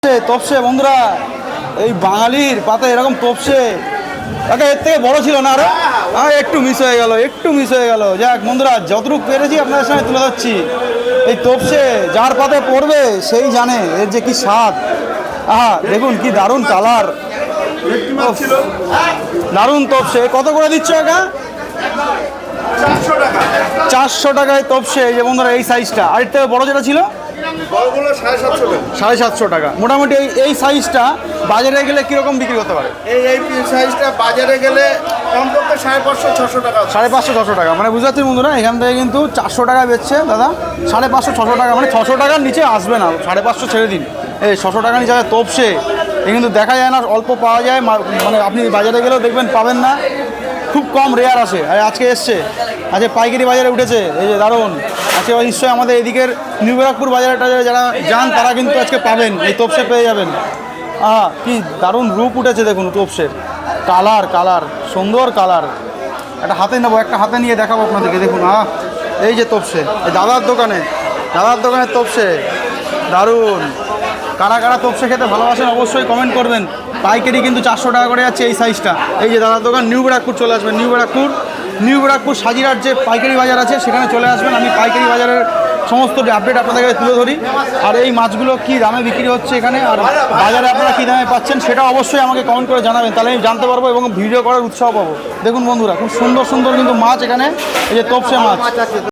তপসে বন্ধুরা, এই বাঙালির পাতে এরকম তপসে একটা এর থেকে বড় ছিল না আরো একটু মিস হয়ে গেল। যাক বন্ধুরা, যতটুকু পেরেছি আপনাদের সামনে তুলে ধরছি। এই তপসে যার পাতে পড়বে সেই জানে এর যে কি স্বাদ। দেখুন কি দারুণ কালার, দারুণ তপসে। কত করে দিচ্ছ একা? 400 টাকায় তপসে। এই যে বন্ধুরা এই সাইজটা, আর এর থেকে বড় যেটা ছিল 750 টাকা। মোটামুটি এই সাইজটা বাজারে গেলে কিরকম বিক্রি করতে পারে? এই সাইজটা বাজারে গেলে কমপক্ষে 550-600 টাকা। 550-600 টাকা, মানে বুঝতে পারছি বন্ধুরা, এখান থেকে কিন্তু 400 টাকা বেচছে দাদা। 550-600 টাকা, মানে 600 টাকার নিচে আসবে না। 550 ছেড়ে দিন, এই 600 টাকার নিচে তপসে এ কিন্তু দেখা যায় না, অল্প পাওয়া যায়। মানে আপনি বাজারে গেলেও দেখবেন পাবেন না, খুব কম রেয়ার আসে। আর আজকে এসছে, আজকে পাইকারি বাজারে উঠেছে। এই যে দারুণ, আজকে নিশ্চয়ই আমাদের এদিকের নিউ ব্যারাকপুর বাজারে টাজারে যারা যান তারা কিন্তু আজকে পাবেন, এই তপসে পেয়ে যাবেন। কি দারুণ রূপ উঠেছে দেখুন তপসের। কালার সুন্দর কালার। একটা হাতে নেবো, একটা হাতে নিয়ে দেখাবো আপনাদেরকে। দেখুন এই যে তপসে, এই দাদার দোকানের তপসে দারুণ। কারা তপসে খেতে ভালোবাসেন অবশ্যই কমেন্ট করবেন। পাইকারি কিন্তু 400 টাকা করে যাচ্ছে এই সাইজটা। এই যে দাদার দোকান, নিউ ব্যারাকপুর চলে আসবেন। নিউ ব্যারাকপুর সাজিরার যে পাইকারি বাজার আছে সেখানে চলে আসবেন। আমি পাইকারি বাজারের সমস্ত আপডেট আপনাদেরকে তুলে ধরি। আর এই মাছগুলো কী দামে বিক্রি হচ্ছে এখানে, আর বাজারে আপনারা কী দামে পাচ্ছেন সেটা অবশ্যই আমাকে কমেন্ট করে জানাবেন, তাহলে আমি জানতে পারবো এবং ভিডিও করার উৎসাহ পাবো। দেখুন বন্ধুরা, খুব সুন্দর কিন্তু মাছ এখানে, এই যে তপসে মাছ।